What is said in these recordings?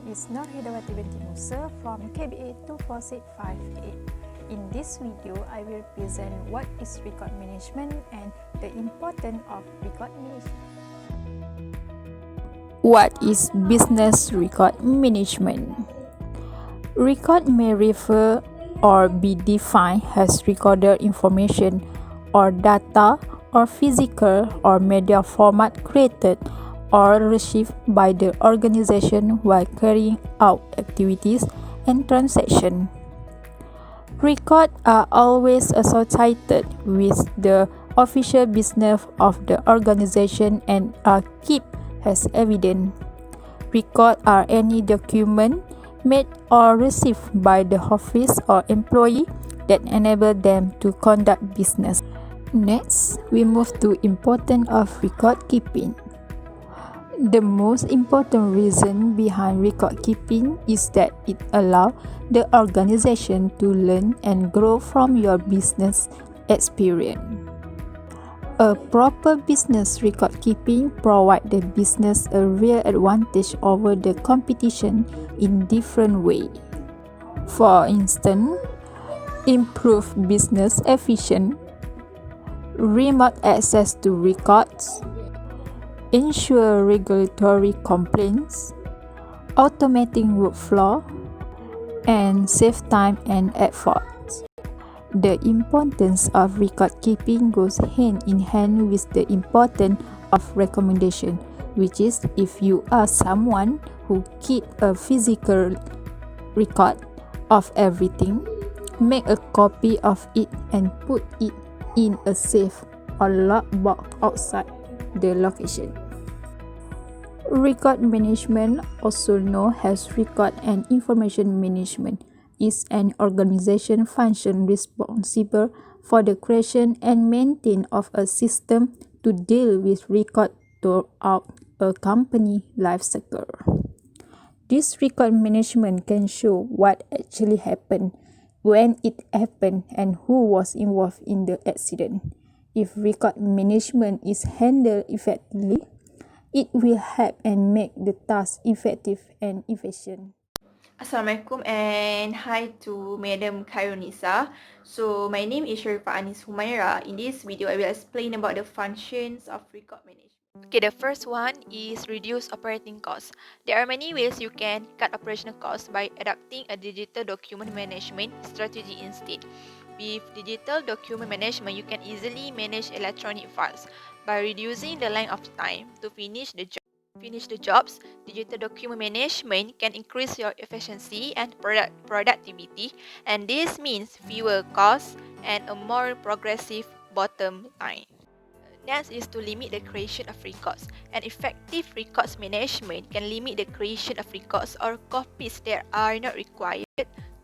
is Nurhidawati binti Musa from KBA 24658. In this video, I will present what is record management and the importance of record management. What is business record management? Record may refer or be defined as recorded information or data or physical or media format created or received by the organization while carrying out activities and transactions. Records are always associated with the official business of the organization and are kept as evidence. Records are any document made or received by the office or employee that enable them to conduct business. Next, we move to importance of record keeping. The most important reason behind record keeping is that it allows the organization to learn and grow from your business experience. A proper business record keeping provides the business a real advantage over the competition in different ways. For instance, improve business efficiency, remote access to records, ensure regulatory compliance, automating workflow, and save time and effort. The importance of record keeping goes hand in hand with the importance of recommendation, which is if you are someone who keep a physical record of everything, make a copy of it and put it in a safe or locked box outside the location. Record management, also known as record and information management, is an organization function responsible for the creation and maintenance of a system to deal with record throughout a company life cycle. This record management can show what actually happened, when it happened, and who was involved in the accident. If record management is handled effectively, it will help and make the task effective and efficient. Assalamualaikum and hi to Madam Khairunisa. So my name is Sharifah Anis Humaira. In this video, I will explain about the functions of record management. Okay, the first one is reduce operating costs. There are many ways you can cut operational costs by adopting a digital document management strategy instead. With digital document management, you can easily manage electronic files by reducing the length of time to finish the jobs. Digital document management can increase your efficiency and productivity, and this means fewer costs and a more progressive bottom line. Next is to limit the creation of records. An effective records management can limit the creation of records or copies that are not required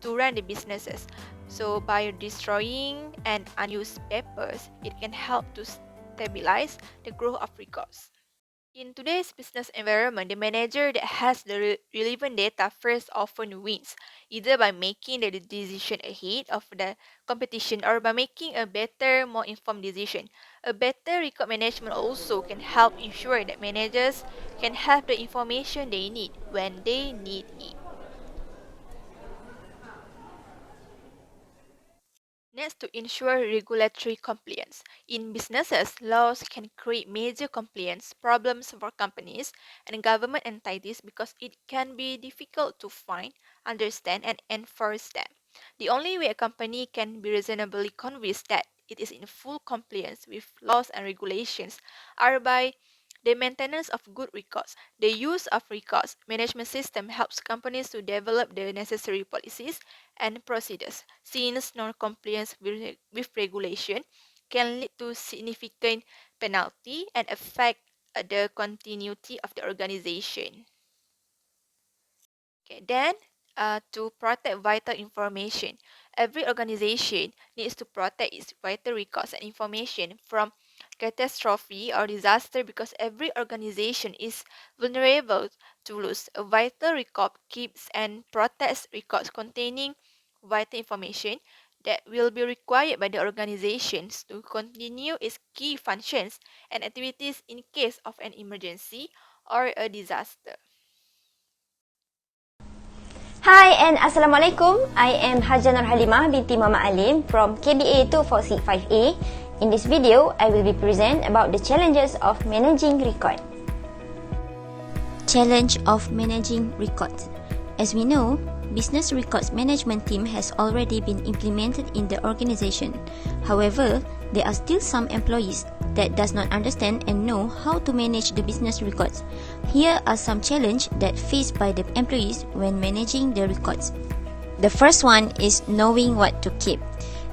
to run the businesses. So by destroying and unused papers, it can help to stabilize the growth of records. In today's business environment, the manager that has the relevant data first often wins, either by making the decision ahead of the competition or by making a better, more informed decision. A better record management also can help ensure that managers can have the information they need when they need it. Next, to ensure regulatory compliance. In businesses, laws can create major compliance problems for companies and government entities because it can be difficult to find, understand, and enforce them. The only way a company can be reasonably convinced that it is in full compliance with laws and regulations are by the maintenance of good records. The use of records management system helps companies to develop the necessary policies and procedures, since non-compliance with regulation can lead to significant penalty and affect the continuity of the organization. Okay, then to protect vital information, every organization needs to protect its vital records and information from catastrophe or disaster because every organization is vulnerable to lose. A vital record keeps and protects records containing vital information that will be required by the organizations to continue its key functions and activities in case of an emergency or a disaster. Hi and Assalamualaikum. I am Haja Nur Halimah binti Muhammad Alim from KBA 2465A. In this video, I will be present about the challenges of managing record. Challenge of managing records. As we know, business records management team has already been implemented in the organization. However, there are still some employees that does not understand and know how to manage the business records. Here are some challenges that faced by the employees when managing the records. The first one is knowing what to keep.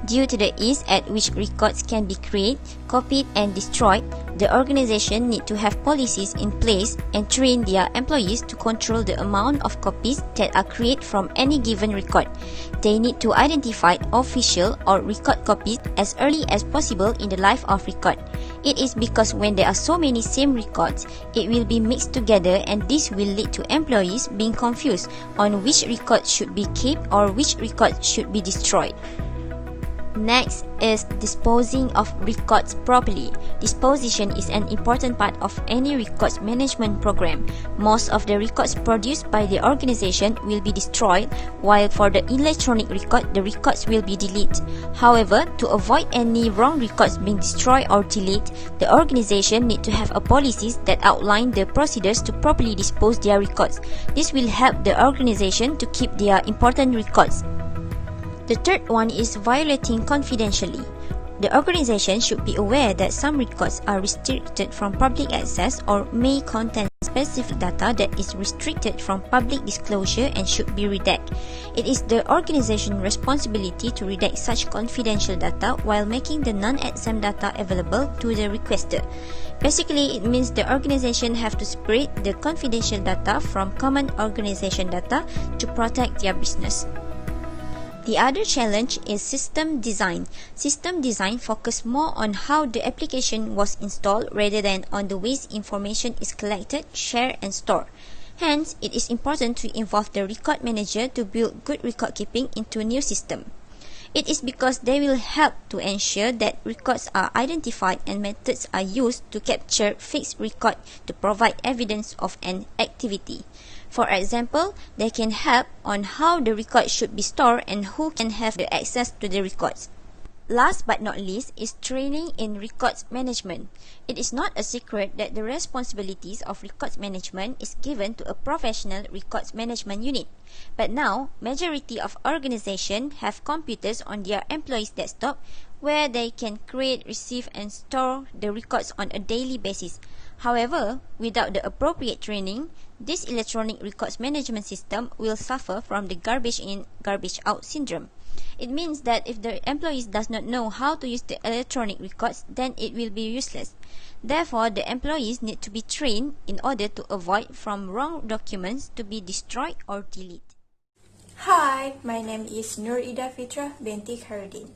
Due to the ease at which records can be created, copied and destroyed, the organization need to have policies in place and train their employees to control the amount of copies that are created from any given record. They need to identify official or record copies as early as possible in the life of record. It is because when there are so many same records, it will be mixed together and this will lead to employees being confused on which record should be kept or which record should be destroyed. Next is disposing of records properly. Disposition is an important part of any records management program. Most of the records produced by the organization will be destroyed, while for the electronic record, the records will be deleted. However, to avoid any wrong records being destroyed or deleted, the organization need to have a policies that outline the procedures to properly dispose their records. This will help the organization to keep their important records. The third one is violating confidentiality. The organization should be aware that some records are restricted from public access or may contain specific data that is restricted from public disclosure and should be redacted. It is the organization's responsibility to redact such confidential data while making the non-exam data available to the requester. Basically, it means the organization have to separate the confidential data from common organization data to protect their business. The other challenge is system design. System design focuses more on how the application was installed rather than on the ways information is collected, shared and stored. Hence, it is important to involve the record manager to build good record keeping into a new system. It is because they will help to ensure that records are identified and methods are used to capture fixed record to provide evidence of an activity. For example, they can help on how the record should be stored and who can have the access to the records. Last but not least is training in records management. It is not a secret that the responsibilities of records management is given to a professional records management unit. But now, majority of organizations have computers on their employees' desktop where they can create, receive and store the records on a daily basis. However, without the appropriate training, this electronic records management system will suffer from the garbage in, garbage out syndrome. It means that if the employees does not know how to use the electronic records, then it will be useless. Therefore, the employees need to be trained in order to avoid from wrong documents to be destroyed or deleted. Hi, my name is Nur Ida Fitra binti Khairuddin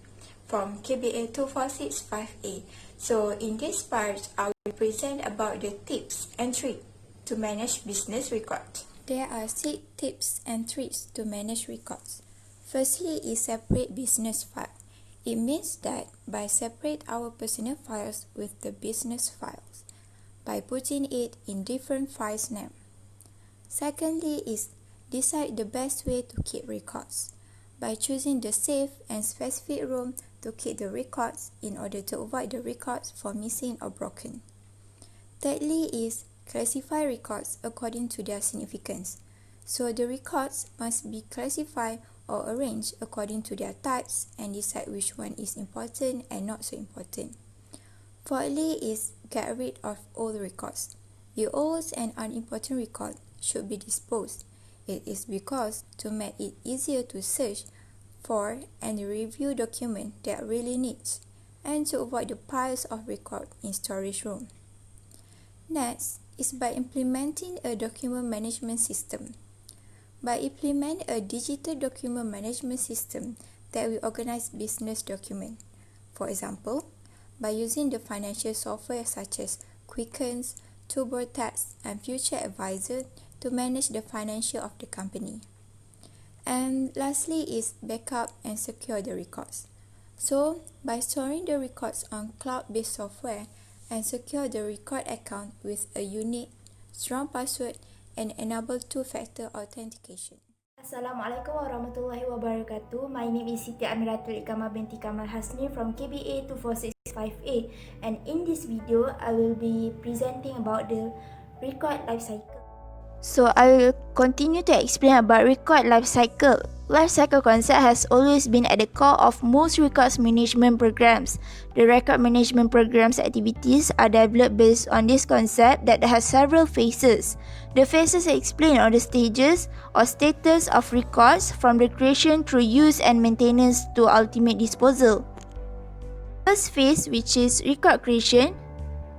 from KBA 2465A. So in this part, I will present about the tips and tricks to manage business records. There are 6 tips and tricks to manage records. Firstly is separate business file. It means that by separate our personal files with the business files by putting it in different files name. Secondly is decide the best way to keep records by choosing the safe and specific room to keep the records in order to avoid the records from missing or broken. Thirdly is classify records according to their significance. So the records must be classified or arranged according to their types and decide which one is important and not so important. Fourthly is get rid of old records. The old and unimportant record should be disposed. It is because to make it easier to search for and review documents that really needs and to avoid the piles of record in storage room. Next is by implementing a document management system. By implement a digital document management system that will organize business documents. For example, by using the financial software such as Quickens, TurboTax, and Future Advisor to manage the financial of the company. And lastly is backup and secure the records. So, by storing the records on cloud-based software and secure the record account with a unique, strong password and enable two-factor authentication. Assalamualaikum warahmatullahi wabarakatuh. My name is Siti Amiratul Iqamah binti Kamal Hasni from KBA 24658, and in this video I will be presenting about the record life cycle. So I will continue to explain about record life cycle. Life cycle concept has always been at the core of most records management programs. The record management programs activities are developed based on this concept that has several phases. The phases explain all the stages or status of records from the creation through use and maintenance to ultimate disposal. First phase, which is record creation,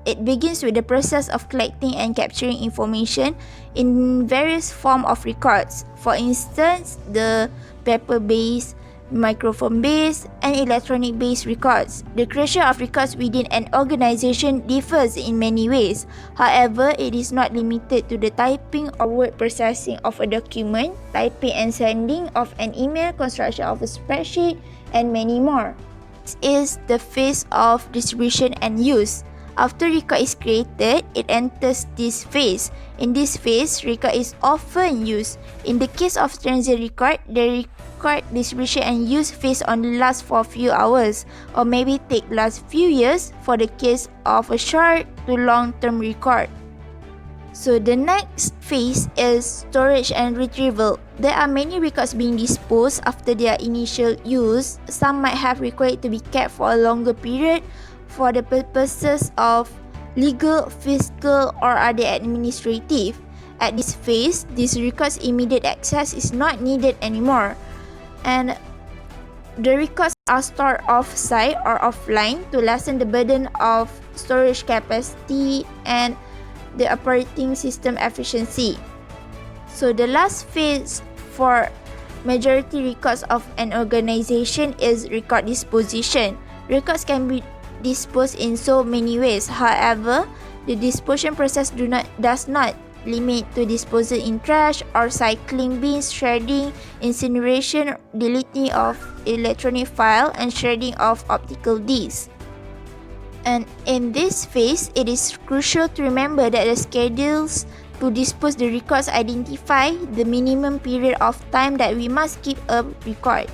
it begins with the process of collecting and capturing information in various forms of records. For instance, the paper-based, microphone-based, and electronic-based records. The creation of records within an organization differs in many ways. However, it is not limited to the typing or word processing of a document, typing and sending of an email, construction of a spreadsheet, and many more. This is the phase of distribution and use. After record is created, it enters this phase. In this phase, record is often used. In the case of transient record, the record distribution and use phase only lasts for a few hours, or maybe take last few years for the case of a short to long-term record. So the next phase is storage and retrieval. There are many records being disposed after their initial use. Some might have required to be kept for a longer period, for the purposes of legal, fiscal, or other administrative. At this phase, these records' immediate access is not needed anymore, and the records are stored off-site or offline to lessen the burden of storage capacity and the operating system efficiency. So the last phase for majority records of an organization is record disposition. Records can be disposed in so many ways. However, the disposition process does not limit to disposal in trash or recycling bins, shredding, incineration, deleting of electronic file, and shredding of optical discs. And in this phase, it is crucial to remember that the schedules to dispose the records identify the minimum period of time that we must keep a record.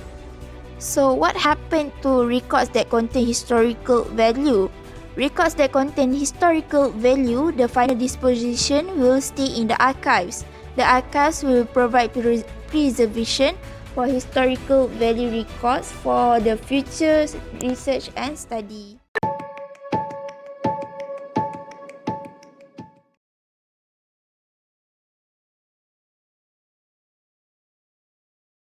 So what happened to records that contain historical value? Records that contain historical value, the final disposition will stay in the archives. The archives will provide preservation for historical value records for the future research and study.